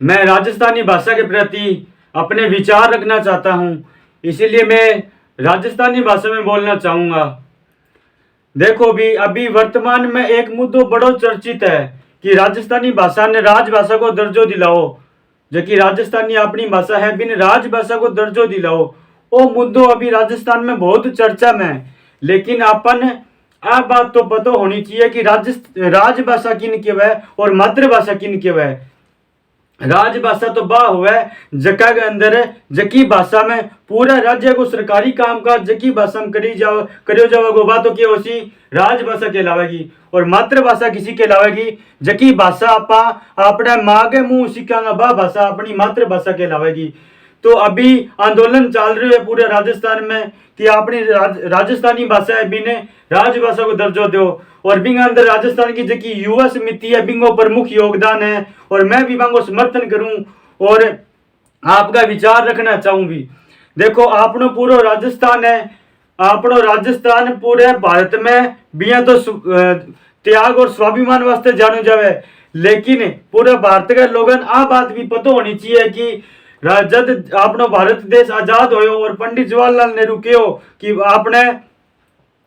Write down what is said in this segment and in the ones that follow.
मैं राजस्थानी भाषा के प्रति अपने विचार रखना चाहता हूँ, इसीलिए मैं राजस्थानी भाषा में बोलना चाहूँगा। देखो भी अभी वर्तमान में एक मुद्दों बड़ो चर्चित है कि राजस्थानी भाषा ने राजभाषा को दर्जो दिलाओ, जो कि राजस्थानी अपनी भाषा है बिन राजभाषा को दर्जो दिलाओ। वो मुद्दों अभी राजस्थान में बहुत चर्चा में है, लेकिन अपन आ बात तो पता होनी चाहिए कि राजभाषा किन के वह और मातृभाषा किन के वह। राजभाषा तो बा हुआ जका के अंदर जकी भाषा में पूरा राज्य को सरकारी काम काज जकी भाषा में करियो जाओ बात तो क्या होसी राजभाषा कहलावेगी। और मातृभाषा किसी कहलावेगी जकी भाषा आपा अपने माँ के मुंह सीखांगा बा भाषा अपनी मातृभाषा कहलावेगी। तो अभी आंदोलन चल रहे है पूरे राजस्थान में कि अपनी राजस्थानी भाषा है बिने राजभाषा को दर्जो दो। और बिंग अंदर राजस्थान की जकी युवा समिति है बिंगो प्रमुख योगदान है, और मैं भी बांगो समर्थन करूं और आपका विचार रखना चाहूं भी। देखो आपनो पूरा राजस्थान है, आपनो राजस्थान पूरे भारत में बिया तो त्याग और स्वाभिमान वास्ते जानो जावे, लेकिन पूरे भारत के लोगन आ बात भी पता होनी चाहिए कि जब अपनो भारत देश आजाद होयो और पंडित जवाहरलाल नेहरू कहो कि आपने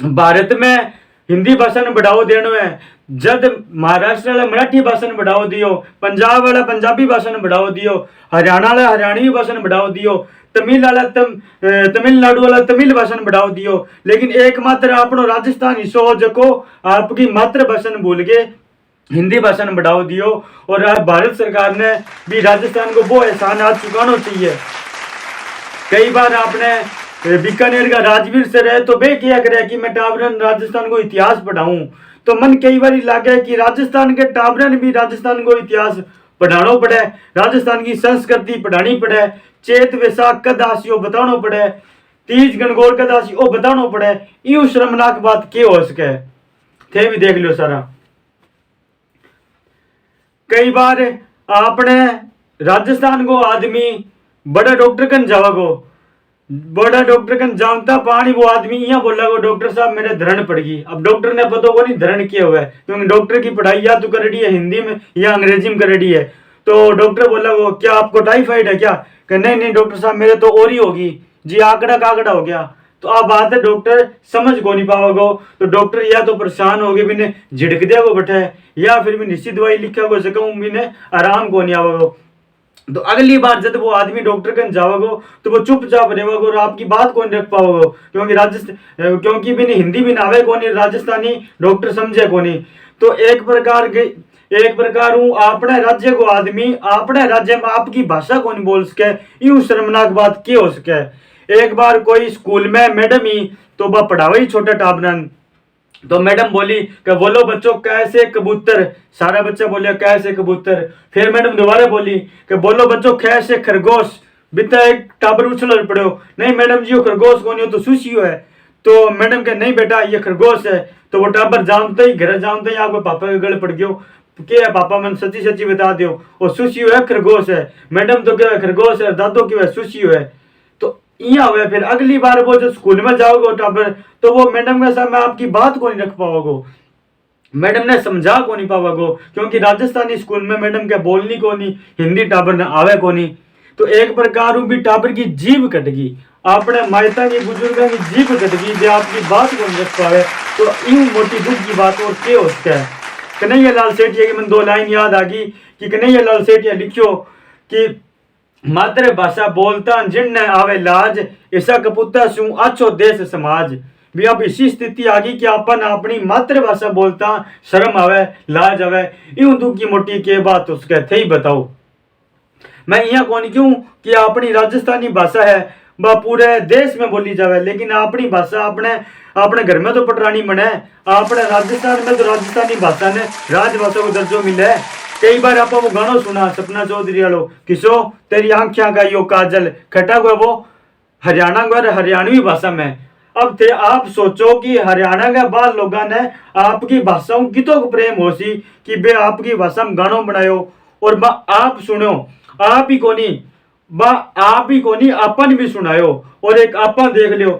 भारत में हिंदी भाषा ने बढ़ावा देना है, जब महाराष्ट्र वाला मराठी भाषा ने बढ़ावा दियो, पंजाब वाला पंजाबी भाषा ने बढ़ावा दियो, हरियाणा वाला हरियाणवी भाषा ने बढ़ावा दियो, तमिलनाडु वाला तमिल भाषा ने बढ़ावा दियो, लेकिन एकमात्र अपनो राजस्थान हिस्सो हो जको आपकी मातृभाषा ने भूल गए हिंदी भाषा ने बढ़ावा दियो। और भारत सरकार ने भी राजस्थान को वो एहसान आज चुकाना चाहिए। कई बार आपने बीकानेर का राजवीर से रहे तो वे क्या करे कि मैं टाबरन राजस्थान को इतिहास पढ़ाऊं, तो मन कई बार लागे कि राजस्थान के टाबरन भी राजस्थान को इतिहास पढ़ाना पड़े, राजस्थान की संस्कृति पढ़ानी पड़े, चेत वैसाख कद आसियो बताना पड़े, तीज गणगौर कद आसियो बताना पड़े। यूं शर्मनाक बात क्या हो सके थे भी देख लो सारा। कई बार आपने राजस्थान को आदमी बड़ा डॉक्टर कन जावागो, बड़ा डॉक्टर कन जानता पानी वो आदमी यहाँ बोला गो डॉक्टर साहब मेरे धरण पड़ गई। अब डॉक्टर ने पता को नहीं धरण किया हुआ है, क्योंकि डॉक्टर की पढ़ाई या तो कर रही है हिंदी में या अंग्रेजी में कर रही है। तो डॉक्टर बोला वो क्या आपको टाइफाइड है क्या, नहीं नहीं डॉक्टर साहब मेरे तो और ही होगी जी, आंकड़ा काकड़ा हो गया। तो अब बात है डॉक्टर समझ को नहीं पाओगो, तो डॉक्टर या तो परेशान हो गए बिने झिड़क दिया वो बैठे, या फिर भी निश्चित दवाई लिखा को सकूं बिने आराम को नहीं आवगो। तो अगली बार जब वो आदमी डॉक्टर कन जाओगो तो वो चुपचाप रहेगो और आपकी बात को नहीं रख पाओगो, क्योंकि भी हिंदी भी ना आवे कोनी राजस्थानी डॉक्टर समझे कोनी। तो एक प्रकार हूँ अपने राज्य को आदमी अपने राज्य में आपकी भाषा को नहीं बोल सके, यूं शर्मनाक बात क्या हो सके। एक बार कोई स्कूल में मैडम ही तो वह पढ़ावा ही छोटा टाबरन, तो मैडम बोली कि बोलो बच्चों कैसे कबूतर, सारा बच्चा बोलिया कैसे कबूतर। फिर मैडम दोबारा बोली कि बोलो बच्चों कैसे खरगोश, बिता एक टाबर उछल पड़ो, नहीं मैडम जी वो खरगोश कौन हो तो सुशियो है। तो मैडम के नहीं बेटा ये खरगोश है। तो वो टाबर जानते ही घर जानते ही आपको पापा के गले पड़ गयो, क्या है पापा मैंने सच्ची सच्ची बता दियो वो सुशियो है खरगोश है। मैडम तो क्या खरगोश है, दादो क्यों है सुशियो है। तो यहाँ हुआ फिर अगली बार वो जो स्कूल में जाओगे टाबर तो वो मैडम के साथ मैं आपकी बात को नहीं रख पाओगो, मैडम ने समझा को नहीं पाओगो, क्योंकि राजस्थानी स्कूल में मैडम के बोलनी को नहीं हिंदी टाबर ने आवे को नहीं। तो एक प्रकार भी टाबर की जीभ कट गई, अपने मायता की बुजुर्गों की जीभ कट गई जो आपकी बात को नहीं रख पावे। तो यूं मोटी दुख की बात और क्या हो सकता है। कन्हैया लाल सेठिया की मन दो लाइन याद आ गई कि कन्हैया लाल सेठिया लिखियो कि मातृभाषा बोलता जिन आवे लाज, ऐसा कपूता सू अच्छो देश समाज। भी अब इसी स्थिति आ गई कि अपन अपनी मातृभाषा बोलता शर्म आवे लाज आवे, यूं दुख की मोटी के बात उसके थे ही बताओ। मैं यहाँ कौन क्यों कि अपनी राजस्थानी भाषा है वह पूरे देश में बोली जावे, लेकिन अपनी भाषा अपने घर में तो पटरानी बने, अपने राजस्थान में तो राजस्थानी भाषा ने राजभाषा को दर्जो मिले। कई बार आप वो गाना सुना सपना चौधरी वालों किसो तेरी आंखिया का यो काजल खटा हुआ वो हरियाणा का हरियाणवी भाषा में। अब थे आप सोचो कि हरियाणा के बाद लोगों ने आपकी भाषाओं की तो प्रेम हो सी कि बे आपकी भाषा में गानों बनायो और बा आप सुनो आप ही कोनी अपन भी सुनायो। और एक अपन देख लियो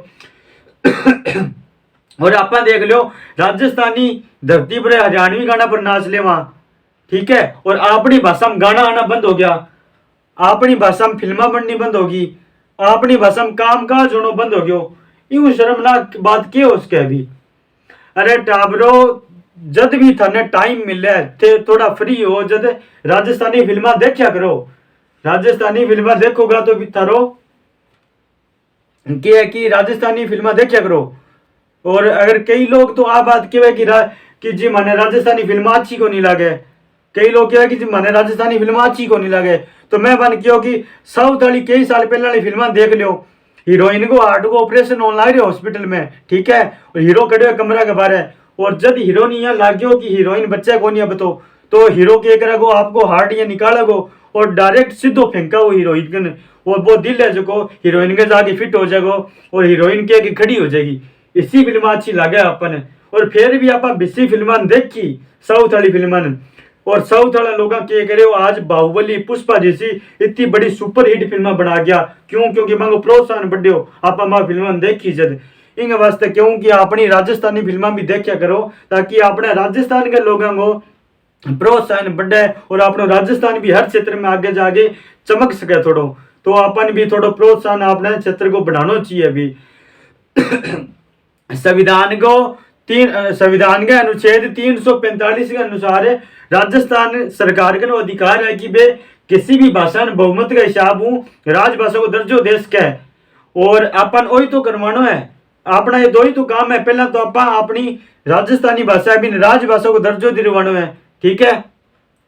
और अपन देख लियो राजस्थानी धरती पर हरियाणवी गाना पर नाच ले वहां, ठीक है, और अपनी भाषा में गाना आना बंद हो गया। अपनी भाषा में फिल्मा बननी बंद होगी, अपनी भाषा में काम काज होना बंद हो गयो। यूं शर्मनाक बात क्या हो उसके अभी। अरे टाबरो, जद भी थाने टाइम मिले थे थोड़ा फ्री हो, जद राजस्थानी फिल्मा देखा करो। राजस्थानी फिल्मा देखोगा तो भी थारो क्या है कि राजस्थानी फिल्मा देखा करो। और अगर कई लोग तो आ बात क्या है कि जी माने राजस्थानी फिल्मा अच्छी को नहीं लगे, कई लोग क्या है कि जी माने राजस्थानी फिल्मा अच्छी को नहीं लगे, तो मैं बन क्यों कि साउथ वाली कई साल पहले वाली फिल्मा देख लियो। हीरोइन को हार्ट को ऑपरेशन होने लग रहा हॉस्पिटल में, ठीक है, और हीरो खड़े हुए कमरा के बाहर है, और जब हीरोइन यहाँ लाग्यो कि हीरोइन बच्चा को नहीं अब तो हीरो के करेगो आपको हार्ट यहाँ निकालेगो और डायरेक्ट सीधो फेंका वो हीरोइन, और वो दिल है जो हीरोइन के जाके फिट हो जाएगा और हीरोइन के खड़ी हो जाएगी। इसी फिल्म अच्छी लगे अपन। और फिर भी आप बिस्सी फिल्म देखी साउथ वाली फिल्म, और साउथ वाला लोग क्या करे आज बाहुबली पुष्पा जैसी इतनी बड़ी सुपर हिट फिल्म बना गया। क्यों? क्योंकि मांगो प्रोत्साहन बढ़ियो, आप फिल्म देखी जद इन वास्ते क्यों कि अपनी राजस्थानी फिल्म भी देखा करो, ताकि अपने राजस्थान के लोगों को प्रोत्साहन बढ़े और अपना राजस्थान भी हर क्षेत्र में आगे जाके चमक सके थोड़ो। तो अपन भी थोड़ा प्रोत्साहन अपने क्षेत्र को बढ़ाना चाहिए। अभी संविधान के अनुच्छेद 345 के अनुसार राजस्थान सरकार का अधिकार है कि वे किसी भी भाषा में बहुमत के हिसाब राजभाषा को दर्जो दे सके। और अपन वही तो करवाना है, अपना ये दो ही तो काम है। पहला तो अपन अपनी राजस्थानी भाषा भी राजभाषा को दर्जो दिलवाना है, ठीक है।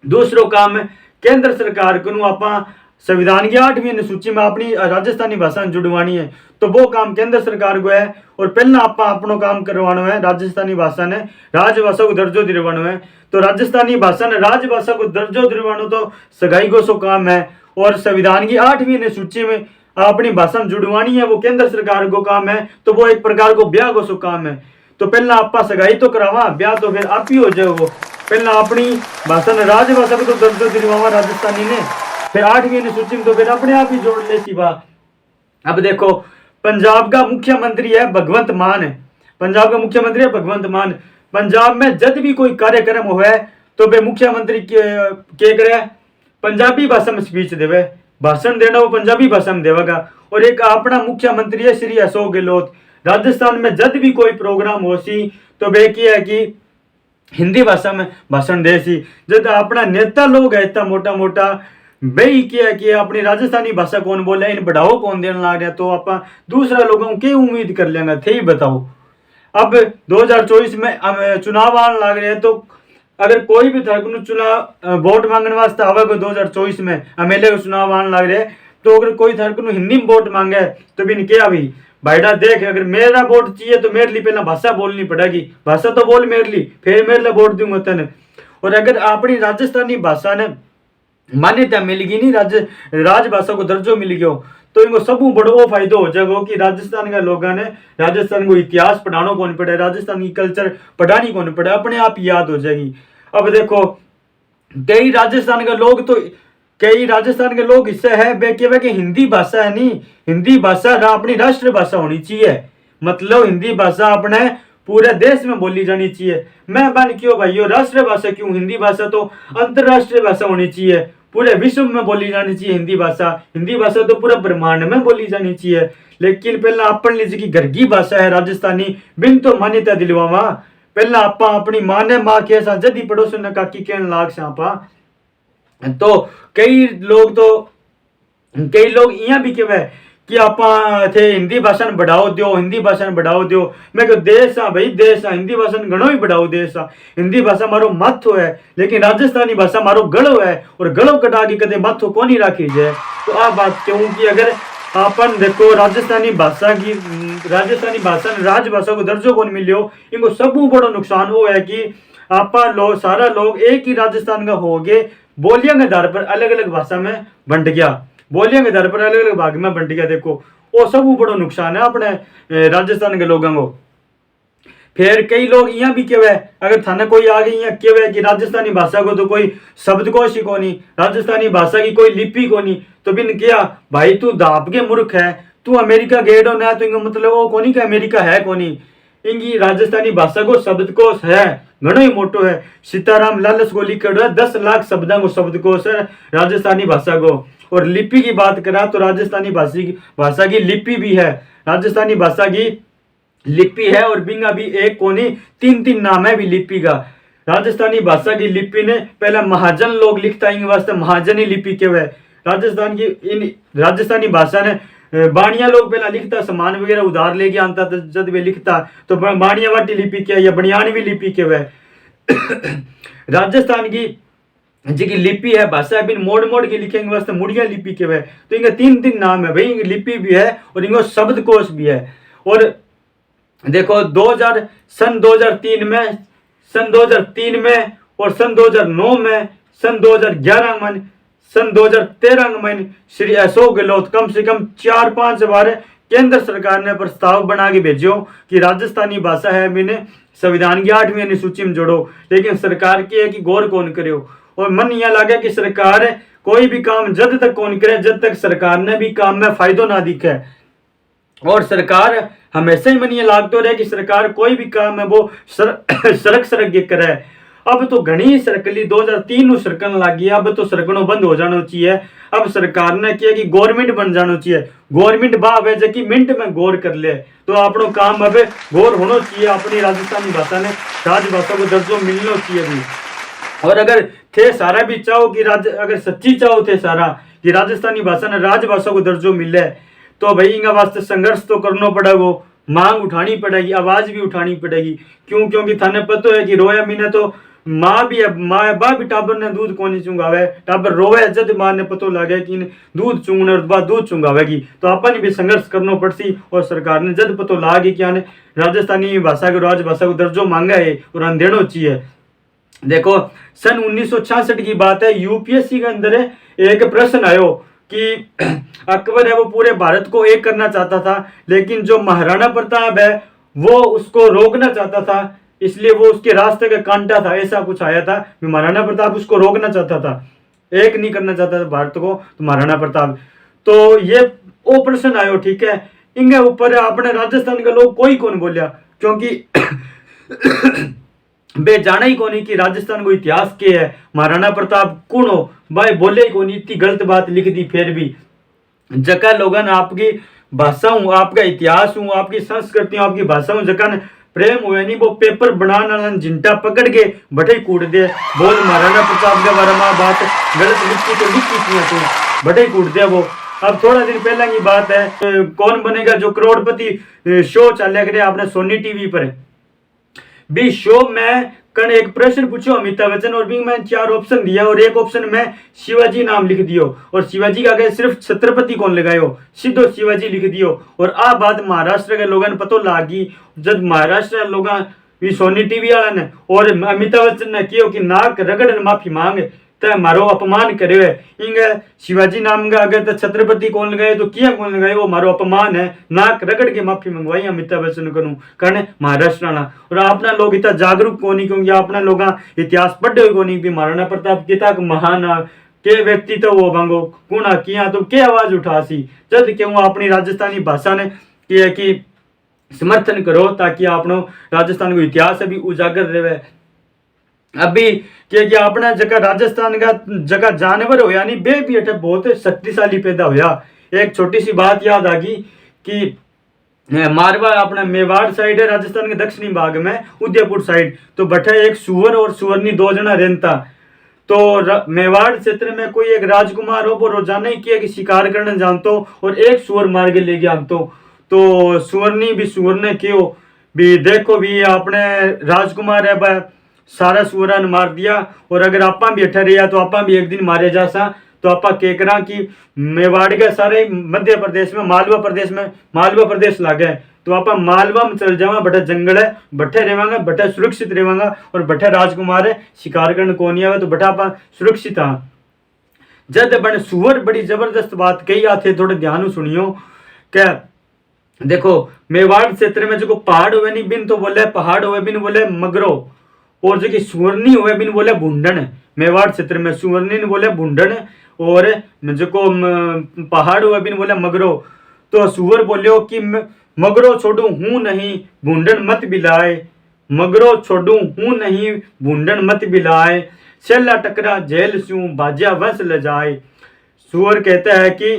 दूसरो काम है केंद्र सरकार को अपन संविधान की 8वीं अनुसूची में अपनी राजस्थानी भाषा जुड़वानी है, तो वो काम केंद्र सरकार को है। और पहला आप अपनो काम करवाना है राजस्थानी भाषा ने राजभाषा को दर्जो दिलवाना है। तो राजस्थानी भाषा ने राजभाषा को दर्जो दिलवाना तो सगाई को सो काम है। और संविधान की 8वीं अनुसूची में अपनी भाषा में जुड़वानी है, वो केंद्र सरकार को काम है। तो वो एक प्रकार को ब्याह को सो काम है। तो पहला आप सगाई तो करावा, ब्याह तो फिर आप ही हो जाओ। पहला अपनी भाषा ने राजभाषा को तो दर्जो दिलवावा राजस्थानी ने, फिर 8वीं अनुसूची में तो फिर अपने आप ही जोड़ ले सी बात। अब देखो पंजाब का मुख्यमंत्री है भगवंत मान, पंजाब का मुख्यमंत्री है भगवंत मान। पंजाब में जब भी कोई कार्यक्रम हुआ तो वे मुख्यमंत्री क्या करे, पंजाबी भाषा में स्पीच देवे, भाषण देना वो पंजाबी भाषा में देवेगा। और एक अपना मुख्यमंत्री है श्री अशोक गहलोत। राजस्थान में जब भी कोई प्रोग्राम हो सी तो वे क्या है कि हिंदी भाषा में भाषण दे सी। जब अपना नेता लोग है इतना मोटा मोटा भाई क्या कि अपनी राजस्थानी भाषा कौन बोले, इन बढ़ाओ कौन देने लग रहा, तो आप दूसरा लोगों को क्या उम्मीद कर लेंगे थे ही बताओ। अब 2024 में चुनाव आने लग रहे हैं, तो अगर कोई भी धर्म चुनाव वोट मांगने वास्ते आवेगा 2024 में एमएलए का चुनाव आने लग रहे हैं, तो अगर कोई धर्म हिंदी में वोट मांगे तो भी क्या भाईडा देख, अगर मेरा वोट चाहिए तो मेरे लिए पहला भाषा बोलनी पड़ेगी, भाषा तो बोल मेरे लिए, फिर मेरे लिए वोट दूंगा तेने। और अगर अपनी राजस्थानी भाषा ने मान्यता मिलेगी नहीं, राजभाषा को दर्जो मिल गयो, तो इनको सब बड़ो फायदा हो जाएगा कि राजस्थान के लोगों ने राजस्थान को इतिहास पढ़ाना कौन पड़े, राजस्थान की कल्चर पढ़ानी कौन पड़े, अपने आप याद हो जाएगी। अब देखो कई राजस्थान के लोग इससे है वे कि हिंदी भाषा है नहीं, हिंदी भाषा अपनी राष्ट्रभाषा होनी चाहिए, मतलब हिंदी भाषा अपने पूरे देश में बोली जानी चाहिए। मैं बन क्यों भाइयों राष्ट्रभाषा क्यों, हिंदी भाषा तो अंतरराष्ट्रीय भाषा होनी चाहिए, पूरे विश्व में बोली जानी चाहिए हिंदी भाषा। हिंदी भाषा तो पूरा ब्रह्मांड में बोली जानी चाहिए। लेकिन पहला अपन लीजिए की घर की भाषा है राजस्थानी, बिन तो मान्यता दिलवावा। पहला आपा अपनी माँ ने माँ के साथ जदी पड़ोसन ने काकी कहने लाग से आपा। तो कई लोग यहाँ भी कहवे कि आप थे हिंदी भाषा ने बढ़ाओ दो, हिंदी भाषा ने बढ़ाओ दो। मैं कह देश हाँ भाई देश हाँ, हिंदी भाषा ने घणो ही बढ़ाओ देश हाँ। हिंदी भाषा मारो महत्व है, लेकिन राजस्थानी भाषा मारो गलो है, और गलो कटा के कदे महत्व को नहीं राखी जाए। तो आ बात क्यों कि अगर अपन देखो राजस्थानी भाषा ने राजभाषा को दर्जो कौन मिलियो, इनको सब बड़ो नुकसान वो है कि आपा सारा लोग एक ही राजस्थान का हो गए, बोलियों के आधार पर अलग अलग भाषा में बंट गया, बोलियों के आधार पर अलग अलग भाग में बंट गया। देखो वो सब बड़ो नुकसान है अपने राजस्थान के लोगों को। फिर कई लोग यहाँ भी कहवे, अगर थाने कोई आगे यहाँ कहवे कि राजस्थानी भाषा को तो कोई शब्दकोश ही कोनी, राजस्थानी भाषा की कोई लिपि कोनी, तो बिन किया भाई तू दाप के मूर्ख है, तू अमेरिका गेट हो ना, तो इनको मतलब वो कोनी का अमेरिका है कोनी। इनकी राजस्थानी भाषा को शब्दकोश है, घणो ही मोटो है। सीताराम लालस को लिखा है 10 लाख शब्दों को शब्दकोश है राजस्थानी भाषा को। और लिपि की बात करा तो राजस्थानी भाषा की लिपि भी है, राजस्थानी भाषा की लिपि है और बिंगा भी एक कोनी 3 नाम है भी लिपि का। राजस्थानी भाषा की लिपि ने पहला महाजन लोग लिखता है, वास्ते महाजनी लिपि के वह राजस्थान की इन राजस्थानी भाषा ने बाणिया लोग पहला लिखता, सामान वगैरह उधार लेके आता था जब वे लिखता तो बाणिया वाटी लिपि के या बनियानवी लिपि के वह राजस्थान की जी की लिपि है भाषा बिन मोड़ मोड़ के लिखेंगे वास्ते मुड़िया लिपि के वह। तो इनका 3 नाम है भाई, इनकी लिपि भी है और इनको शब्दकोश भी है। और देखो 2003 में, सन 2003 में और सन 2009 में, सन 2011 में, सन 2013 में श्री अशोक गहलोत कम से कम 4-5 बार केंद्र सरकार ने प्रस्ताव बना के भेजो कि राजस्थानी भाषा है मैंने संविधान की 8वीं अनुसूची में जोड़ो, लेकिन सरकार की है कि गौर कौन करे। और मन यह लगे कि सरकार कोई भी काम जब तक कौन करे जब तक सरकार ने भी काम में फायदो ना दिखे। और सरकार हमेशा ही मन ये लागतो रहे कि सरकार कोई भी काम है वो सड़क के करे। अब तो घनी सरकली 2003 सरकन लगी, अब तो सरकनों बंद हो जाना चाहिए। अब सरकार ने किया कि गवर्नमेंट बन जाना चाहिए, गवर्नमेंट बाब है जबकि मिनट में गौर कर ले तो अपनों काम अब गौर होना चाहिए। अपनी राजस्थानी भाषा ने राजभाषा को दर्जो मिलना चाहिए भी। और अगर थे सारा भी चाहो कि अगर सच्ची चाहो थे सारा कि राजस्थानी भाषा ने राजभाषा को दर्जो मिले तो भाई इनका वास्ते संघर्ष तो करना पड़ेगा, मांग उठानी पड़ेगी, आवाज भी उठानी पड़ेगी। क्यों? क्योंकि थाने पता है कि रोया मीने तो माँ भी टाबर ने दूध कोनी चुंगावे, टाबर रोवे जद माँ ने पतो लगे कि दूध चुंगने और बाद दूध चुंगावेगी तो अपन भी संघर्ष करना पड़सी। और सरकार ने जद पतो लागे कि आने राजस्थानी भाषा को राजभाषा को दर्जो मांगा है और अन देना चाहिए। देखो सन 1966 की बात है, यूपीएससी के अंदर एक प्रश्न आयो कि अकबर है वो पूरे भारत को एक करना चाहता था, लेकिन जो महाराणा प्रताप है वो उसको रोकना चाहता था, इसलिए वो उसके रास्ते का कांटा था, ऐसा कुछ आया था। महाराणा प्रताप उसको रोकना चाहता था, एक नहीं करना चाहता था भारत को, तो महाराणा प्रताप तो ये वो प्रश्न आयो। ठीक है, इनके ऊपर अपने राजस्थान के लोग कोई कौन बोलिया, क्योंकि बे जाना ही कोनी कि राजस्थान को इतिहास के है, महाराणा प्रताप कौन हो भाई, बोले ही कोनी, इतनी गलत बात लिख दी। फिर भी जका लोगन आपकी भाषा हूँ, आपका इतिहास हूँ, आपकी संस्कृति हूँ, आपकी भाषा हूँ, जका ने प्रेम हुए नहीं वो पेपर बनाना झिंटा पकड़ के बटे कूट दे, बोल महाराणा प्रताप के बारे में बात गलत लिखी तो लिखी थी बटे कूट दे वो। अब थोड़ा दिन पहले की बात है, कौन बनेगा जो करोड़पति शो चल करे आपने सोनी टीवी पर भी शो में कन एक प्रश्न पूछो अमिताभ बच्चन और भी मैं 4 ऑप्शन दिया और एक ऑप्शन में शिवाजी नाम लिख दियो और शिवाजी का आगे सिर्फ छत्रपति कौन लगायो, सीधो शिवाजी लिख दियो। और आ बात महाराष्ट्र के लोगों ने पतो लागी, जब महाराष्ट्र लोगों भी सोनी टीवी वाला ने और अमिताभ बच्चन ने कियो कि नाक रगड़ माफी मांग ते मारो अपमान करे है। इंगे शिवाजी नाम का अगर तो छत्रपति कौन लगाए तो किया कौन लगाए, वो मारो अपमान है, नाक रगड़ के माफी मंगवाई अमिताभ बच्चन को कहने महाराष्ट्र ना। और अपना लोग इतना जागरूक को नहीं, क्योंकि अपना लोग इतिहास पढ़े को नहीं भी महाराणा प्रताप किता महान के व्यक्ति तो वो भांगो गुणा किया तो के आवाज उठा सी जब क्यों अपनी राजस्थानी भाषा ने किया कि समर्थन करो ताकि अपनो राजस्थान को इतिहास अभी उजागर रहे। अभी कि अपना जगह राजस्थान का जगह जानवर हो यानी बे भी अठे बहुत शक्तिशाली पैदा होया। एक छोटी सी बात याद आ गई कि मारवा अपना मेवाड़ साइड है राजस्थान के दक्षिणी भाग में उदयपुर साइड, तो बठे एक सुअर और सुअरनी 2 जना रहता। तो मेवाड़ क्षेत्र में कोई एक राजकुमार हो वो रोजाना ही किया कि शिकार करने जानतो और एक सुअर मार के ले गया तो सुअरनी भी सुअर ने क्यों भी देखो भी अपने राजकुमार है भाई सारा सुअरा ने मार दिया और अगर आपा भी अठे रहा तो आपा भी एक दिन मारे जा सा। तो आपा केकरा की मेवाड़ के सारे मध्य प्रदेश में मालवा प्रदेश लागे तो आपा मालवा में चल जावा, बटे जंगल है बठे रहेंगे, बटे सुरक्षित रहेंगे और बठे राजकुमार है शिकार करने को नहीं आवे तो बठा आपा सुरक्षित हाँ। जब बने सुअर बड़ी जबरदस्त बात कही आते थोड़े ध्यान सुनियो क्या देखो मेवाड़ क्षेत्र में जो पहाड़ हुए नहीं बिन तो बोले पहाड़ हुए बिन बोले मगरो और जो कि सुवर्णी हुए बिन बोले भुंडन। मेवाड़ क्षेत्र में सुवर्णी ने बोले भुंडन और जो को पहाड़ हुए बिन बोले मगरो। तो सुअर बोलियो कि मगरो छोड़ू हूं नहीं भुंडन मत बिलाए, मगरो छोड़ू हूं नहीं भुंडन मत बिलाए, सेला टकरा जेल स्यू बाजा वंश ल जाए। सूअर कहता है कि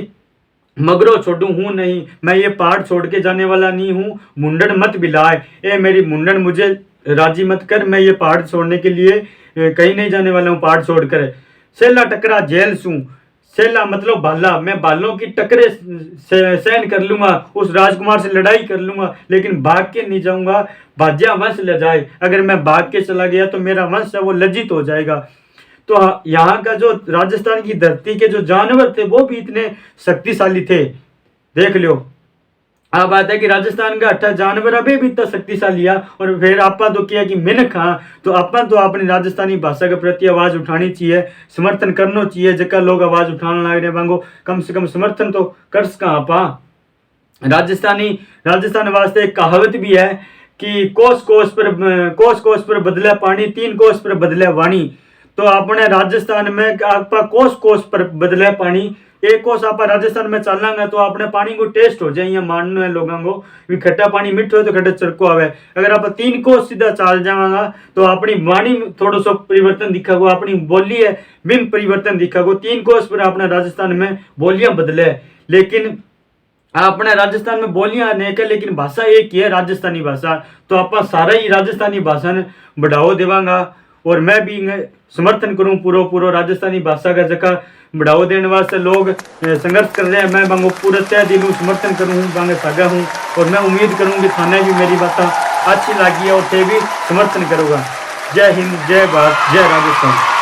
मगरो छोड़ू हूँ नहीं, मैं ये पहाड़ छोड़ के जाने वाला नहीं हूँ, मुंडन मत बिलाए, ए मेरी मुंडन मुझे राजी मत कर, मैं ये पहाड़ छोड़ने के लिए कहीं नहीं जाने वाला हूँ पहाड़ छोड़कर। सेला टकरा जेल सू, सेला मतलब भाला, मैं भालों की टकरे सहन कर लूंगा, उस राजकुमार से लड़ाई कर लूंगा, लेकिन भाग के नहीं जाऊंगा, भाज्या वंश ले जाए, अगर मैं भाग के चला गया तो मेरा वंश है वो लज्जित हो जाएगा। तो यहाँ का जो राजस्थान की धरती के जो जानवर थे वो भी इतने शक्तिशाली थे, देख लो। अब बात है कि राजस्थान का 8 जानवर अभी भी इतना शक्तिशाली है, और फिर आपा तो किया कि मिनख हाँ, तो अपन तो अपनी राजस्थानी भाषा के प्रति आवाज उठानी चाहिए, समर्थन करना चाहिए, जगह लोग आवाज उठाने लग रहे मांगो, कम से कम समर्थन तो कर सका आपा। राजस्थान वास्ते एक कहावत भी है कि कोस कोस पर बदले पानी, 3 कोस पर बदले वाणी। तो अपने राजस्थान में आपा कोस पर बदले पानी, एक कोस आप राजस्थान में चलांगा तो अपने पानी को टेस्ट हो जाए, मानना है लोगों को भी खट्टा पानी मिठो है तो खट्टा चरको आवे। अगर आप 3 कोस सीधा चाल जावांगा तो अपनी वाणी में थोड़ा सा परिवर्तन दिखागो, अपनी बोली है बिन परिवर्तन दिखागो। 3 कोस पर अपने राजस्थान में बोलियां बदले, लेकिन अपने राजस्थान में बोलियां अनेक है लेकिन भाषा एक ही है, राजस्थानी भाषा। तो आप सारा ही राजस्थानी भाषा ने बढ़ावा देवांगा, और मैं भी समर्थन करूं पूरा राजस्थानी भाषा का जगह बढ़ावा देने वास्ते लोग संघर्ष कर रहे हैं, मैं बांगो पूरा तय दिलू समर्थन करूँ, बांगे सागा हूँ, और मैं उम्मीद करूँ कि थाने भी मेरी बातें अच्छी लगी है और थे भी समर्थन करूँगा। जय हिंद, जय भारत, जय राजस्थान।